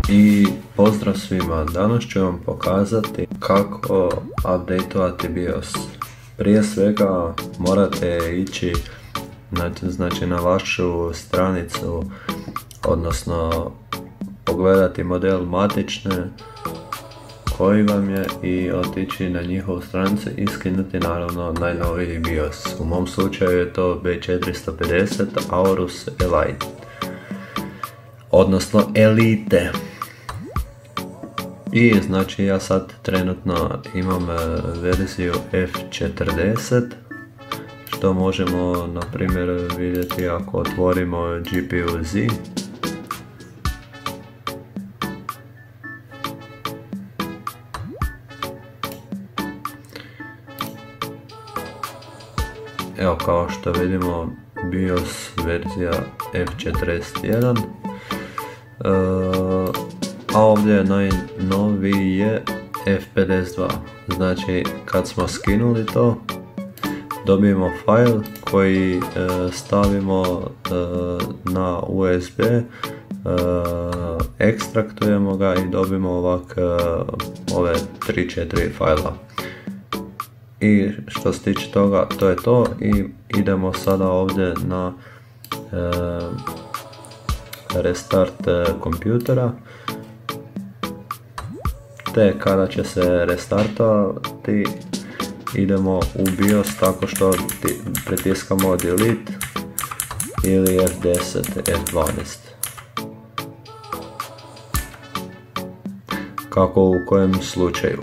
I pozdrav svima, danas ću vam pokazati kako updateovati BIOS. Prije svega morate ići na vašu stranicu, odnosno pogledati model matične koji vam je i otići na njihovu stranicu i skinuti naravno najnoviji BIOS. U mom slučaju je to B450 Aorus Elite, odnosno Elite. I znači ja sad trenutno imam verziju F40, što možemo na primjer vidjeti ako otvorimo GPU-Z. Evo, kao što vidimo, BIOS verzija F41, a ovdje najnoviji je F52. Znači kad smo skinuli to, dobijemo file koji stavimo na USB, ekstraktujemo ga i dobijemo ovak ove 3-4 fajla. I što se tiče toga, to je to i idemo sada ovdje na restart kompjutera, te kada će se restartati idemo u BIOS tako što pritiskamo delete ili F10, F12, kako u kojem slučaju.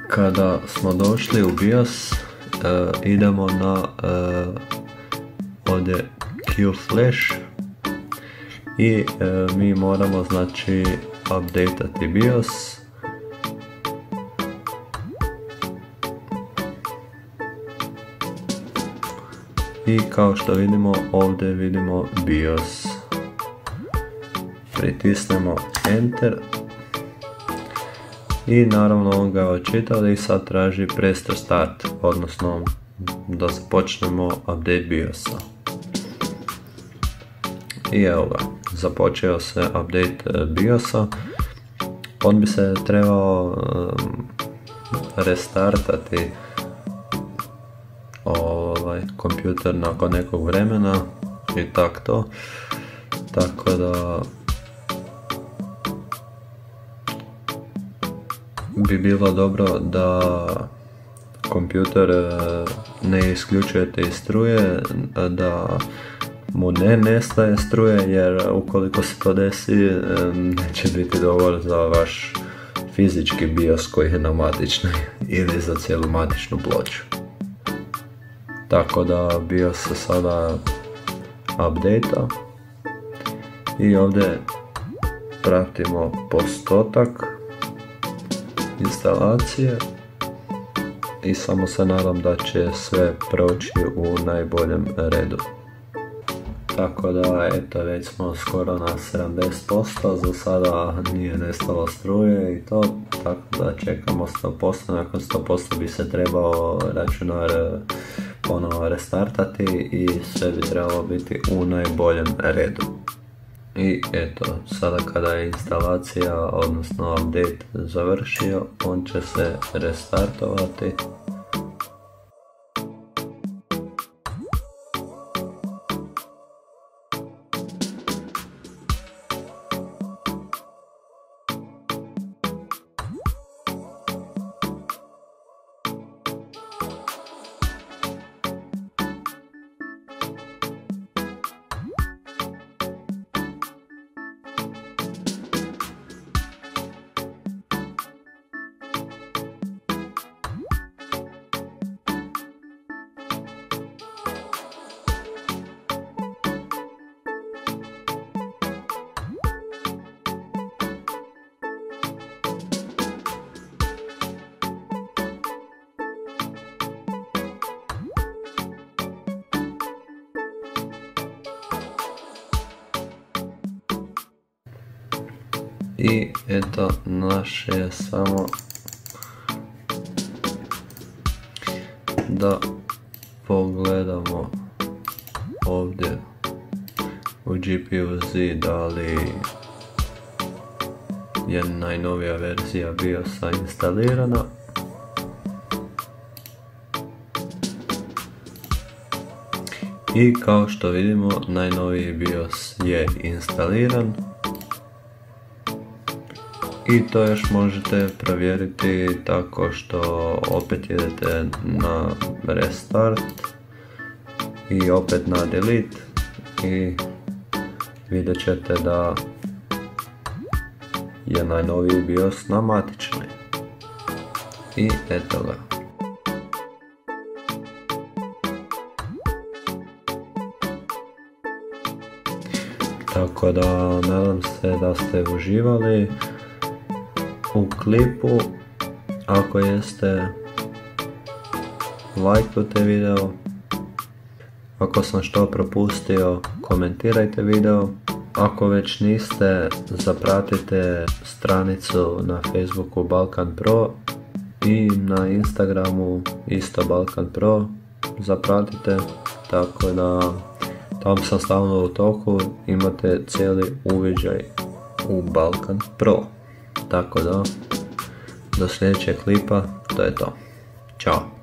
Kada smo došli u BIOS, idemo na ovdje QFlash i mi moramo znači updateati BIOS. I kao što vidimo, ovdje vidimo BIOS. Pritisnemo Enter. I naravno on ga očitali i sad traži press start, odnosno da započnemo update BIOS-a. I evo ga, započeo se update BIOS-a. On bi se trebao restartati kompjuter nakon nekog vremena i tako da bi bilo dobro da kompjuter ne isključujete iz struje, da mu ne nestaje struje, jer ukoliko se to desi neće biti dovoljno za vaš fizički BIOS koji je na matičnoj ili za cijelu matičnu ploču. Tako da BIOS se sada update-a i ovdje pratimo postotak instalacije i samo se nadam da će sve proći u najboljem redu. Tako da eto, već smo skoro na 70%, za sada nije nestalo struje i to, tako da čekamo 100%, nakon 100% bi se trebao računar ponovo restartati i sve bi trebalo biti u najboljem redu. I eto, sada kada je instalacija, odnosno update završio, on će se restartovati. I eto, naše je samo da pogledamo ovdje u GPU-Z da li je najnovija verzija BIOS-a instalirana. I kao što vidimo, najnoviji BIOS je instaliran. I to još možete provjeriti tako što opet idete na restart i opet na delete i vidjet ćete da je najnoviji BIOS na matičnoj. I eto ga. Tako da nadam se da ste uživali u klipu. Ako jeste, lajkujte video. Ako sam što propustio, komentirajte video. Ako već niste, zapratite stranicu na Facebooku Balkan Pro i na Instagramu isto Balkan Pro. Zapratite, tako da tam sam stalno u toku, imate cijeli uviđaj u Balkan Pro. Tako da, do sljedećeg klipa, to je to. Ćao!